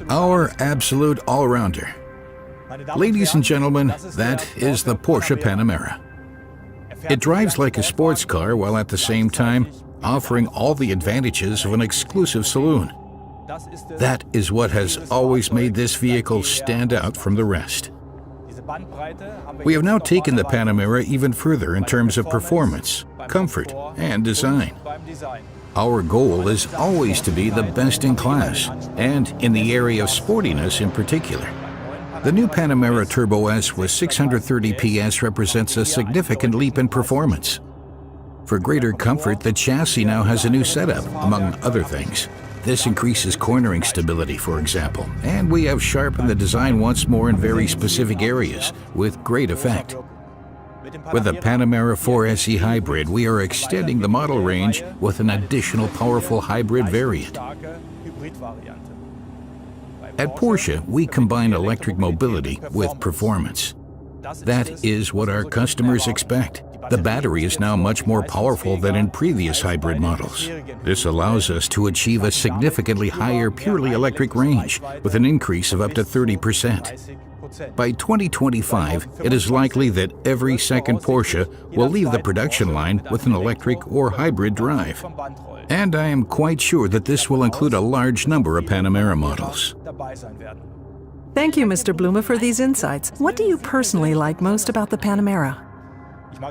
our absolute all-rounder. Ladies and gentlemen, that is the Porsche Panamera. It drives like a sports car while at the same time offering all the advantages of an exclusive saloon. That is what has always made this vehicle stand out from the rest. We have now taken the Panamera even further in terms of performance, comfort, and design. Our goal is always to be the best in class, and in the area of sportiness in particular. The new Panamera Turbo S with 630 PS represents a significant leap in performance. For greater comfort, the chassis now has a new setup, among other things. This increases cornering stability, for example, and we have sharpened the design once more in very specific areas, with great effect. With the Panamera 4 SE Hybrid, we are extending the model range with an additional powerful hybrid variant. At Porsche, we combine electric mobility with performance. That is what our customers expect. The battery is now much more powerful than in previous hybrid models. This allows us to achieve a significantly higher purely electric range, with an increase of up to 30%. By 2025, it is likely that every second Porsche will leave the production line with an electric or hybrid drive. And I am quite sure that this will include a large number of Panamera models. Thank you, Mr. Blume, for these insights. What do you personally like most about the Panamera?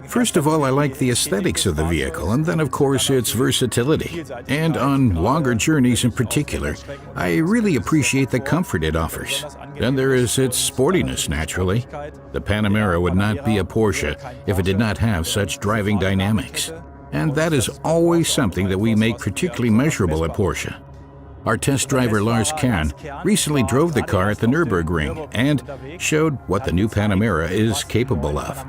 First of all, I like the aesthetics of the vehicle, and then of course its versatility. And on longer journeys in particular, I really appreciate the comfort it offers. Then there is its sportiness, naturally. The Panamera would not be a Porsche if it did not have such driving dynamics. And that is always something that we make particularly measurable at Porsche. Our test driver Lars Kern recently drove the car at the Nürburgring and showed what the new Panamera is capable of.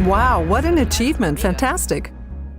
Wow, what an achievement. Fantastic.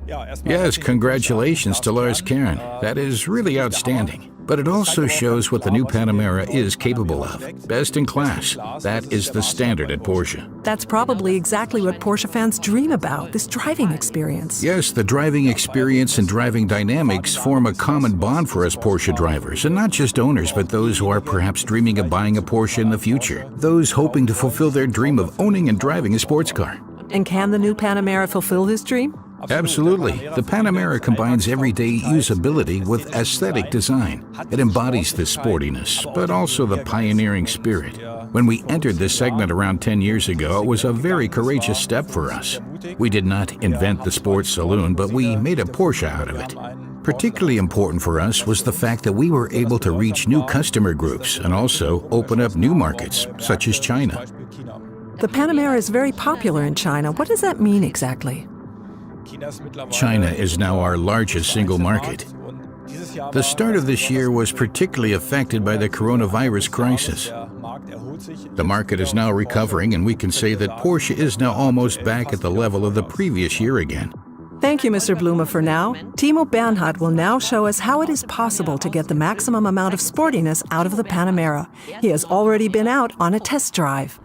Yes, congratulations to Lars Kern. That is really outstanding. But it also shows what the new Panamera is capable of. Best in class. That is the standard at Porsche. That's probably exactly what Porsche fans dream about, this driving experience. Yes, the driving experience and driving dynamics form a common bond for us Porsche drivers, and not just owners, but those who are perhaps dreaming of buying a Porsche in the future. Those hoping to fulfill their dream of owning and driving a sports car. And can the new Panamera fulfill this dream? Absolutely. The Panamera combines everyday usability with aesthetic design. It embodies this sportiness, but also the pioneering spirit. When we entered this segment around 10 years ago, it was a very courageous step for us. We did not invent the sports saloon, but we made a Porsche out of it. Particularly important for us was the fact that we were able to reach new customer groups and also open up new markets, such as China. The Panamera is very popular in China. What does that mean exactly? China is now our largest single market. The start of this year was particularly affected by the coronavirus crisis. The market is now recovering, and we can say that Porsche is now almost back at the level of the previous year again. Thank you, Mr. Blume, for now. Timo Bernhard will now show us how it is possible to get the maximum amount of sportiness out of the Panamera. He has already been out on a test drive.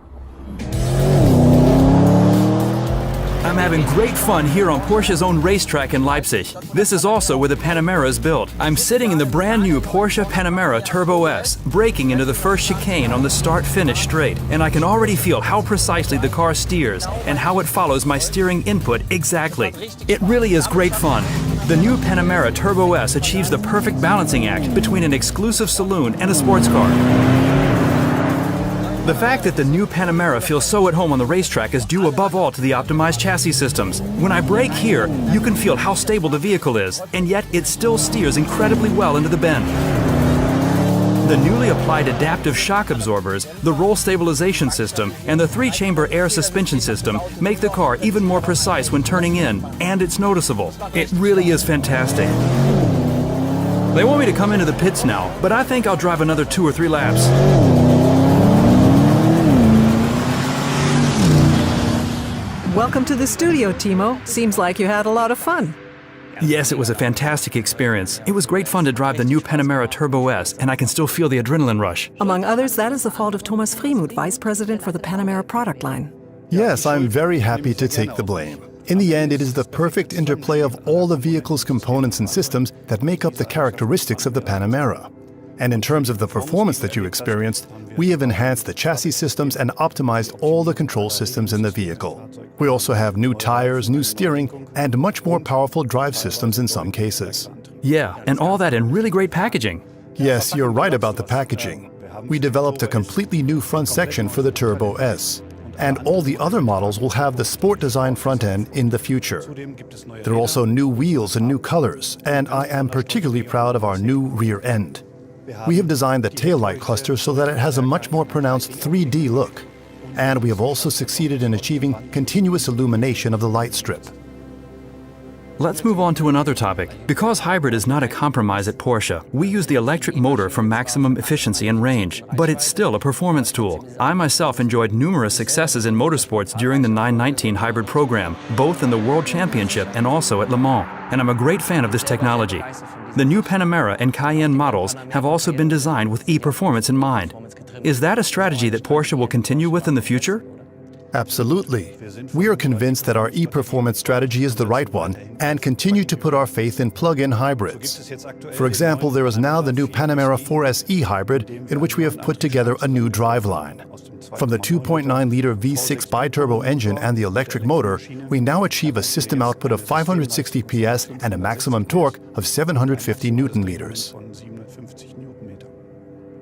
I'm having great fun here on Porsche's own racetrack in Leipzig. This is also where the Panamera is built. I'm sitting in the brand new Porsche Panamera Turbo S, braking into the first chicane on the start-finish straight, and I can already feel how precisely the car steers and how it follows my steering input exactly. It really is great fun. The new Panamera Turbo S achieves the perfect balancing act between an exclusive saloon and a sports car. The fact that the new Panamera feels so at home on the racetrack is due above all to the optimized chassis systems. When I brake here, you can feel how stable the vehicle is, and yet it still steers incredibly well into the bend. The newly applied adaptive shock absorbers, the roll stabilization system, and the 3-chamber air suspension system make the car even more precise when turning in, and it's noticeable. It really is fantastic. They want me to come into the pits now, but I think I'll drive another 2 or 3 laps. Welcome to the studio, Timo. Seems like you had a lot of fun. Yes, it was a fantastic experience. It was great fun to drive the new Panamera Turbo S, and I can still feel the adrenaline rush. Among others, that is the fault of Thomas Freemuth, Vice President for the Panamera product line. Yes, I'm very happy to take the blame. In the end, it is the perfect interplay of all the vehicle's components and systems that make up the characteristics of the Panamera. And in terms of the performance that you experienced, we have enhanced the chassis systems and optimized all the control systems in the vehicle. We also have new tires, new steering, and much more powerful drive systems in some cases. Yeah, and all that in really great packaging. Yes, you're right about the packaging. We developed a completely new front section for the Turbo S. And all the other models will have the sport design front end in the future. There are also new wheels and new colors, and I am particularly proud of our new rear end. We have designed the taillight cluster so that it has a much more pronounced 3D look. And we have also succeeded in achieving continuous illumination of the light strip. Let's move on to another topic. Because hybrid is not a compromise at Porsche, we use the electric motor for maximum efficiency and range, but it's still a performance tool. I myself enjoyed numerous successes in motorsports during the 919 hybrid program, both in the World Championship and also at Le Mans, and I'm a great fan of this technology. The new Panamera and Cayenne models have also been designed with e-performance in mind. Is that a strategy that Porsche will continue with in the future? Absolutely. We are convinced that our e-performance strategy is the right one and continue to put our faith in plug-in hybrids. For example, there is now the new Panamera 4S e-hybrid in which we have put together a new driveline. From the 2.9-liter V6 biturbo engine and the electric motor, we now achieve a system output of 560 PS and a maximum torque of 750 Newton-meters.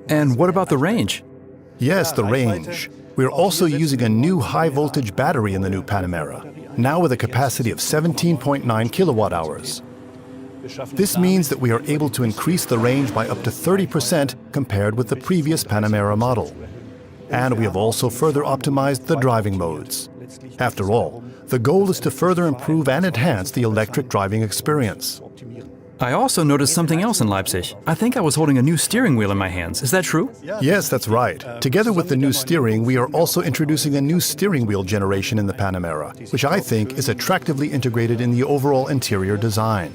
And what about the range? Yes, the range. We are also using a new high-voltage battery in the new Panamera, now with a capacity of 17.9 kilowatt-hours. This means that we are able to increase the range by up to 30% compared with the previous Panamera model. And we have also further optimized the driving modes. After all, the goal is to further improve and enhance the electric driving experience. I also noticed something else in Leipzig. I think I was holding a new steering wheel in my hands. Is that true? Yes, that's right. Together with the new steering, we are also introducing a new steering wheel generation in the Panamera, which I think is attractively integrated in the overall interior design.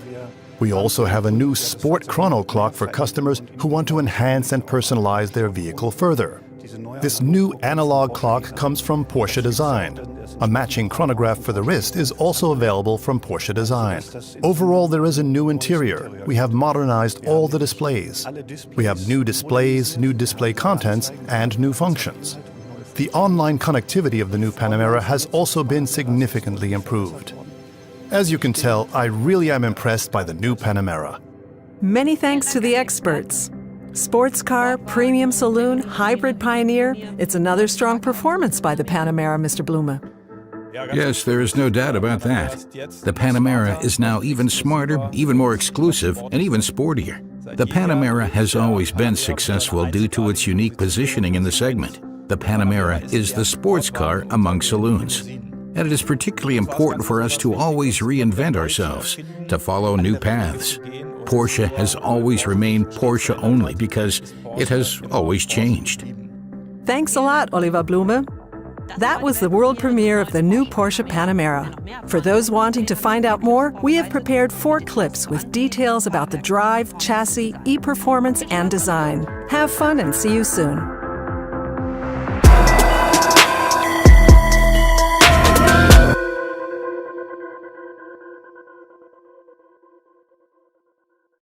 We also have a new sport chrono clock for customers who want to enhance and personalize their vehicle further. This new analog clock comes from Porsche Design. A matching chronograph for the wrist is also available from Porsche Design. Overall, there is a new interior. We have modernized all the displays. We have new displays, new display contents, and new functions. The online connectivity of the new Panamera has also been significantly improved. As you can tell, I really am impressed by the new Panamera. Many thanks to the experts. Sports car, premium saloon, hybrid pioneer. It's another strong performance by the Panamera, Mr. Blume. Yes, there is no doubt about that. The Panamera is now even smarter, even more exclusive, and even sportier. The Panamera has always been successful due to its unique positioning in the segment. The Panamera is the sports car among saloons. And it is particularly important for us to always reinvent ourselves, to follow new paths. Porsche has always remained Porsche only because it has always changed. Thanks a lot, Oliver Blume. That was the world premiere of the new Porsche Panamera. For those wanting to find out more, we have prepared 4 clips with details about the drive, chassis, e-performance, and design. Have fun and see you soon.